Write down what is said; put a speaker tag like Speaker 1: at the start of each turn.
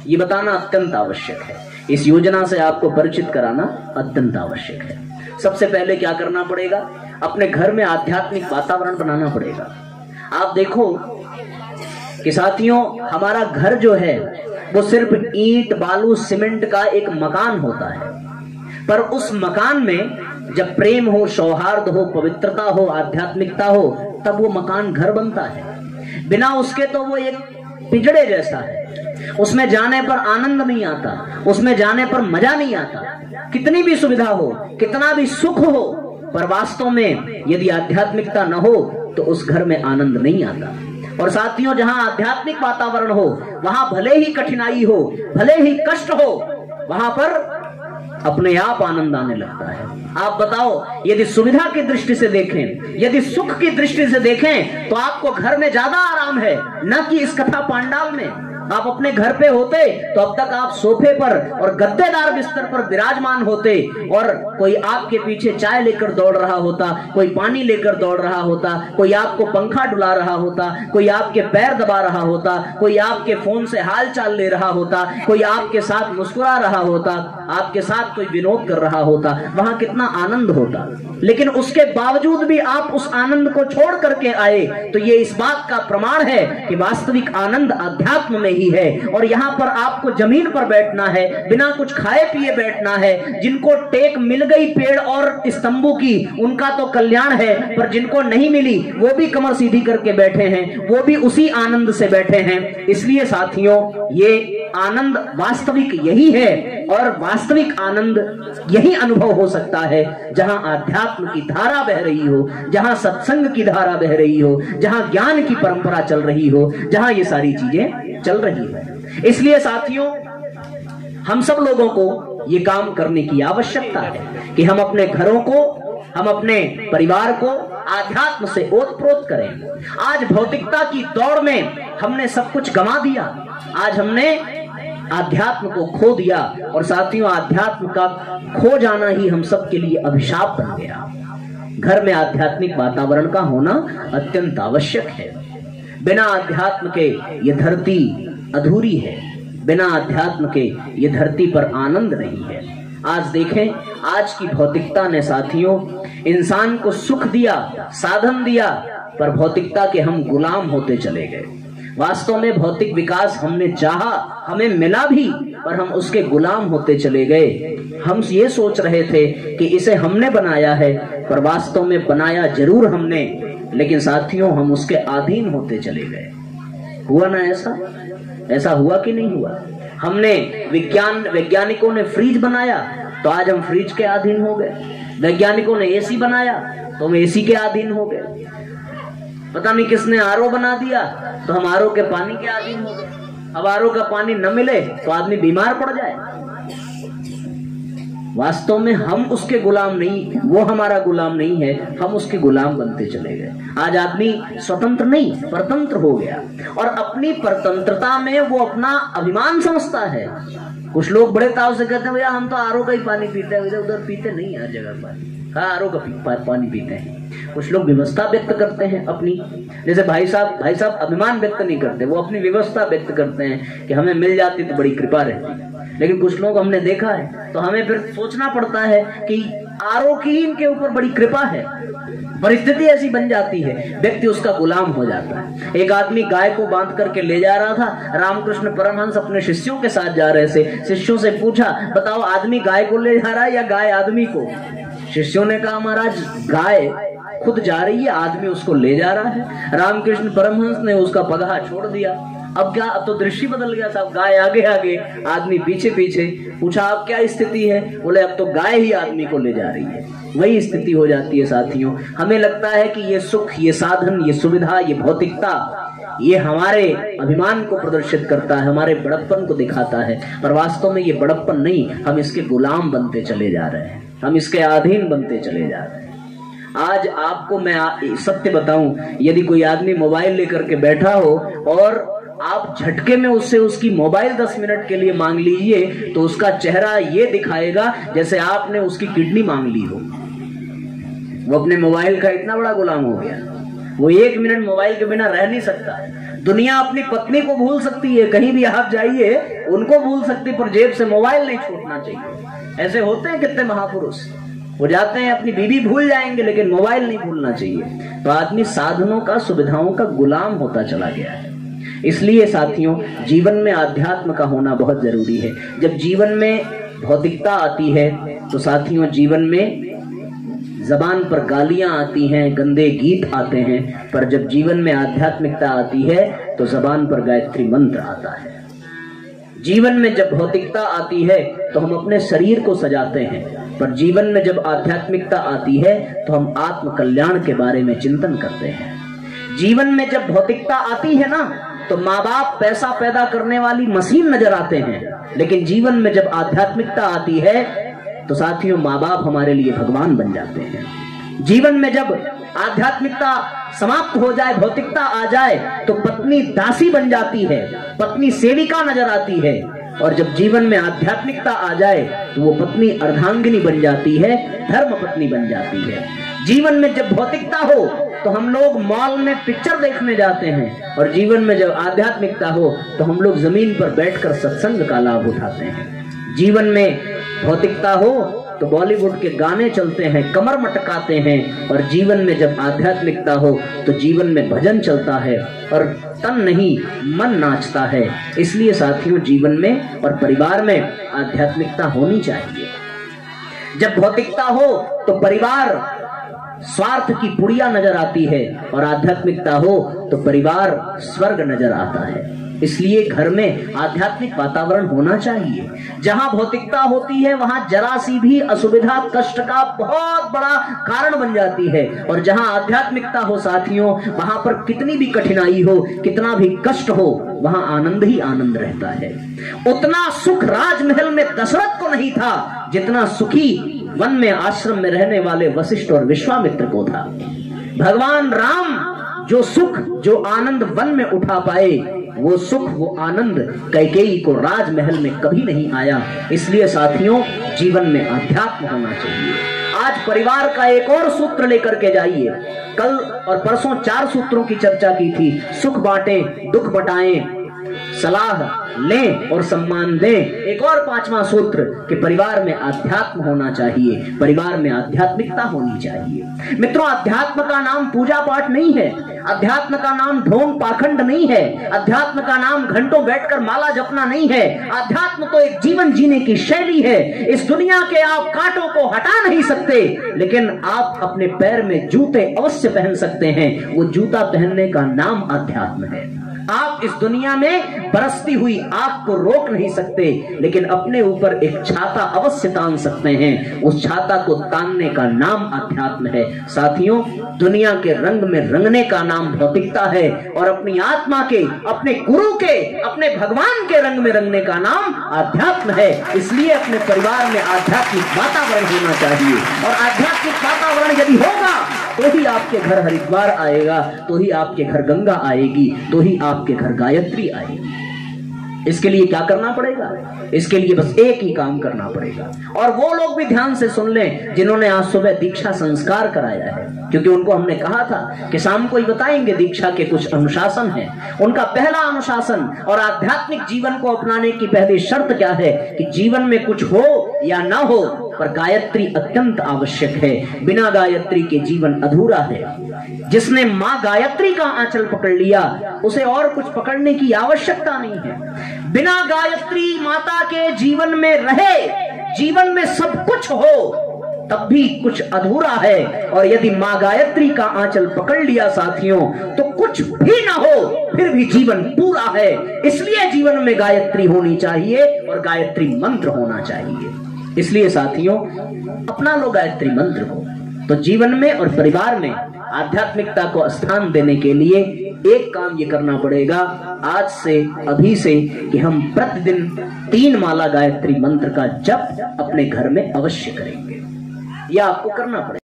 Speaker 1: ये बताना अत्यंत आवश्यक है। इस योजना से आपको परिचित कराना अत्यंत आवश्यक है। सबसे पहले क्या करना पड़ेगा, अपने घर में आध्यात्मिक वातावरण बनाना पड़ेगा। आप देखो कि साथियों, हमारा घर जो है वो सिर्फ ईंट बालू सीमेंट का एक मकान होता है, पर उस मकान में जब प्रेम हो, सौहार्द हो, पवित्रता हो, आध्यात्मिकता हो, तब वो मकान घर बनता है। बिना उसके तो वो एक पिंजड़े जैसा है। उसमें जाने पर आनंद नहीं आता, उसमें जाने पर मजा नहीं आता। कितनी भी सुविधा हो, कितना भी सुख हो, पर वास्तव में यदि आध्यात्मिकता न हो तो उस घर में आनंद नहीं आता। और साथियों, जहां आध्यात्मिक वातावरण हो वहां भले ही कठिनाई हो, भले ही कष्ट हो, वहां पर अपने आप आनंद आने लगता है। आप बताओ, यदि सुविधा की दृष्टि से देखें, यदि सुख की दृष्टि से देखें, तो आपको घर में ज्यादा आराम है, न कि इस कथा पांडाल में। आप अपने घर पे होते तो अब तक आप सोफे पर और गद्देदार बिस्तर पर विराजमान होते, और कोई आपके पीछे चाय लेकर दौड़ रहा होता, कोई पानी लेकर दौड़ रहा होता, कोई आपको पंखा डुला रहा होता, कोई आपके पैर दबा रहा होता, कोई आपके फोन से हाल चाल ले रहा होता, कोई आपके साथ मुस्कुरा रहा होता, आपके साथ कोई विनोद कर रहा होता। वहां कितना आनंद होता। लेकिन उसके बावजूद भी आप उस आनंद को छोड़ करके आए, तो ये इस बात का प्रमाण है कि वास्तविक आनंद अध्यात्म में ही है। और यहाँ पर आपको जमीन पर बैठना है, बिना कुछ खाए पिए बैठना है। जिनको टेक मिल गई पेड़ और स्तंभों की, उनका तो कल्याण है, पर जिनको नहीं मिली वो भी कमर सीधी करके बैठे हैं, वो भी उसी आनंद से बैठे हैं। इसलिए साथियों, ये आनंद वास्तविक यही है, और वास्तविक आनंद यही अनुभव हो सकता है जहां आध्यात्म की धारा बह रही हो, जहां सत्संग की धारा बह रही हो, जहां ज्ञान की परंपरा चल रही हो, जहां ये सारी चीजें चल रही है। इसलिए साथियों, हम सब लोगों को ये काम करने की आवश्यकता है कि हम अपने घरों को, हम अपने परिवार को आध्यात्म से ओतप्रोत करें। आज भौतिकता की दौड़ में हमने सब कुछ गंवा दिया, आज हमने आध्यात्म को खो दिया, और साथियों, आध्यात्म का खो जाना ही हम सब के लिए अभिशाप बन गया। घर में आध्यात्मिक वातावरण का होना अत्यंत आवश्यक है। बिना अध्यात्म के ये धरती अधूरी है, बिना अध्यात्म के ये धरती पर आनंद नहीं है। आज देखें, आज की भौतिकता ने साथियों इंसान को सुख दिया, साधन दिया, पर भौतिकता के हम गुलाम होते चले गए। वास्तव में भौतिक विकास हमने चाहा, हमें मिला भी, पर हम उसके गुलाम होते चले गए। हम ये सोच रहे थे कि इसे हमने बनाया है, पर वास्तव में बनाया जरूर हमने, लेकिन साथियों हम उसके अधीन होते चले गए। हुआ ना ऐसा? ऐसा हुआ कि नहीं हुआ? हमने वैज्ञानिकों ने फ्रिज बनाया तो आज हम फ्रिज के अधीन हो गए। वैज्ञानिकों ने एसी बनाया तो हम एसी के अधीन हो गए। पता नहीं किसने आरओ बना दिया तो हम आरओ के पानी के अधीन हो गए। अब आरओ का पानी न मिले तो आदमी बीमार पड़ जाए। वास्तव में हम उसके गुलाम नहीं, वो हमारा गुलाम नहीं है, हम उसके गुलाम बनते चले गए। आज आदमी स्वतंत्र नहीं, परतंत्र हो गया, और अपनी परतंत्रता में वो अपना अभिमान समझता है। कुछ लोग बड़े ताव से कहते हैं, भैया हम तो आरओ का ही पानी पीते हैं, इधर उधर पीते नहीं, हर जगह पानी, हाँ आरओ का पानी पीते हैं। कुछ लोग व्यवस्था व्यक्त करते हैं अपनी, जैसे भाई साहब अभिमान व्यक्त नहीं करते, वो अपनी व्यवस्था व्यक्त करते हैं कि हमें मिल जाती तो बड़ी कृपा रहती। लेकिन कुछ लोग हमने देखा है तो हमें फिर सोचना पड़ता है कि आरओ की इनके ऊपर बड़ी कृपा है। परिस्थिति ऐसी बन जाती है, व्यक्ति उसका गुलाम हो जाता है। एक आदमी गाय को बांध करके ले जा रहा था, रामकृष्ण परमहंस अपने शिष्यों के साथ जा रहे थे। शिष्यों से पूछा, बताओ आदमी गाय को ले जा रहा है या गाय आदमी को? शिष्यों ने कहा, महाराज गाय खुद जा रही है, आदमी उसको ले जा रहा है। रामकृष्ण परमहंस ने उसका पगहा छोड़ दिया। अब क्या, अब तो दृष्टि बदल गया साहब, गाय आगे आगे आदमी पीछे पीछे। पूछा अब क्या स्थिति है? बोले अब तो गाय ही आदमी को ले जा रही है। वही स्थिति हो जाती है साथियों। हमें लगता है कि ये सुख, ये साधन, ये सुविधा, ये भौतिकता, ये हमारे अभिमान को प्रदर्शित करता है, हमारे बड़प्पन को दिखाता है, पर वास्तव में ये बड़प्पन नहीं, हम इसके गुलाम बनते चले जा रहे हैं, हम इसके अधीन बनते चले जा रहे हैं। आज आपको मैं सत्य बताऊं, यदि कोई आदमी मोबाइल लेकर के बैठा हो और आप झटके में उससे उसकी मोबाइल 10 मिनट के लिए मांग लीजिए, तो उसका चेहरा ये दिखाएगा जैसे आपने उसकी किडनी मांग ली हो। वो अपने मोबाइल का इतना बड़ा गुलाम हो गया, वो 1 मिनट मोबाइल के बिना रह नहीं सकता। दुनिया अपनी पत्नी को भूल सकती है, कहीं भी आप जाइए उनको भूल सकती, पर जेब से मोबाइल नहीं छूटना चाहिए। ऐसे होते हैं कितने महापुरुष, वो जाते हैं अपनी बीवी भूल जाएंगे लेकिन मोबाइल नहीं भूलना चाहिए। तो आदमी साधनों का, सुविधाओं का गुलाम होता चला गया है। इसलिए साथियों, जीवन में आध्यात्म का होना बहुत जरूरी है। जब जीवन में भौतिकता आती है तो साथियों, जीवन में जबान पर गालियां आती हैं, गंदे गीत आते हैं, पर जब जीवन में आध्यात्मिकता आती है तो जबान पर गायत्री मंत्र आता है। जीवन में जब भौतिकता आती है तो हम अपने शरीर को सजाते हैं, पर जीवन में जब आध्यात्मिकता आती है तो हम आत्म कल्याण के बारे में चिंतन करते हैं। जीवन में जब भौतिकता आती है ना, तो माँ बाप पैसा पैदा करने वाली मशीन नजर आते हैं, लेकिन जीवन में जब आध्यात्मिकता आती है तो साथियों, माँ बाप हमारे लिए भगवान बन जाते हैं। जीवन में जब आध्यात्मिकता समाप्त हो जाए, भौतिकता आ जाए, तो पत्नी दासी बन जाती है, पत्नी सेविका नजर आती है। और जब जीवन में आध्यात्मिकता आ जाए तो वो पत्नी अर्धांगिनी बन जाती है, धर्म पत्नी बन जाती है। जीवन में जब भौतिकता हो तो हम लोग मॉल में पिक्चर देखने जाते हैं, और जीवन में जब आध्यात्मिकता हो तो हम लोग जमीन पर बैठकर सत्संग का लाभ उठाते हैं। जीवन में भौतिकता हो तो बॉलीवुड के गाने चलते हैं, कमर मटकाते हैं, और जीवन में जब आध्यात्मिकता हो तो जीवन में भजन चलता है और तन नहीं मन नाचता है। इसलिए साथियों, जीवन में और परिवार में आध्यात्मिकता होनी चाहिए। जब भौतिकता हो तो परिवार स्वार्थ की पुड़िया नजर आती है, और आध्यात्मिकता हो तो परिवार स्वर्ग नजर आता है। इसलिए घर में आध्यात्मिक वातावरण होना चाहिए। जहां भौतिकता होती है वहां जरा सी भी असुविधा कष्ट का बहुत बड़ा कारण बन जाती है, और जहां आध्यात्मिकता हो साथियों, वहां पर कितनी भी कठिनाई हो, कितना भी कष्ट हो, वहां आनंद ही आनंद रहता है। उतना सुख राजमहल में दशरथ को नहीं था जितना सुखी वन में आश्रम में रहने वाले वशिष्ठ और विश्वामित्र को था। भगवान राम जो सुख, जो आनंद वन में उठा पाए, वो सुख, वो आनंद कैकेयी को राजमहल में कभी नहीं आया। इसलिए साथियों, जीवन में अध्यात्म होना चाहिए। आज परिवार का एक और सूत्र लेकर के जाइए। कल और परसों 4 सूत्रों की चर्चा की थी। सुख बांटें, दुख बटाएं, सलाह लें और सम्मान दें। एक और 5वां सूत्र कि परिवार में आध्यात्म होना चाहिए, परिवार में आध्यात्मिकता होनी चाहिए। मित्रों, अध्यात्म का नाम पूजा पाठ नहीं है, अध्यात्म का नाम ढोंग पाखंड नहीं है, अध्यात्म का नाम घंटों बैठकर माला जपना नहीं है। अध्यात्म तो एक जीवन जीने की शैली है। इस दुनिया के आप कांटों को हटा नहीं सकते, लेकिन आप अपने पैर में जूते अवश्य पहन सकते हैं। वो जूता पहनने का नाम अध्यात्म है। आप इस दुनिया में बरसती हुई आग को रोक नहीं सकते, लेकिन अपने ऊपर एक छाता अवश्य तान सकते हैं। उस छाता को तानने का नाम अध्यात्म है। साथियों, दुनिया के रंग में रंगने का नाम भौतिकता है, और अपनी आत्मा के, अपने गुरु के, अपने भगवान के रंग में रंगने का नाम अध्यात्म है। इसलिए अपने परिवार में आध्यात्मिक वातावरण होना चाहिए, और आध्यात्मिक वातावरण यदि होगा तो ही आपके घर हरिद्वार आएगा, तो ही आपके घर गंगा आएगी, तो ही आपके घर गायत्री आएगी। इसके लिए क्या करना पड़ेगा? इसके लिए बस एक ही काम करना पड़ेगा, और वो लोग भी ध्यान से सुन लें जिन्होंने आज सुबह दीक्षा संस्कार कराया है, क्योंकि उनको हमने कहा था कि शाम को ही बताएंगे दीक्षा के कुछ अनुशासन हैं। उनका पहला अनुशासन और आध्यात्मिक जीवन को अपनाने की पहली शर्त क्या है कि जीवन में कुछ हो या ना हो, पर गायत्री अत्यंत आवश्यक है। बिना गायत्री के जीवन अधूरा है। जिसने माँ गायत्री का आंचल पकड़ लिया, उसे और कुछ पकड़ने की आवश्यकता नहीं है। बिना गायत्री माता के जीवन में रहे, जीवन में सब कुछ हो, तब भी कुछ अधूरा है। और यदि माँ गायत्री का आंचल पकड़ लिया साथियों, तो कुछ भी ना हो, फिर भी जीवन पूरा है। इसलिए जीवन में गायत्री होनी चाहिए और गायत्री मंत्र होना चाहिए। इसलिए साथियों, अपना लो गायत्री मंत्र को। तो जीवन में और परिवार में आध्यात्मिकता को स्थान देने के लिए एक काम ये करना पड़ेगा आज से, अभी से, कि हम प्रतिदिन 3 माला गायत्री मंत्र का जप अपने घर में अवश्य करेंगे। यह आपको करना पड़ेगा।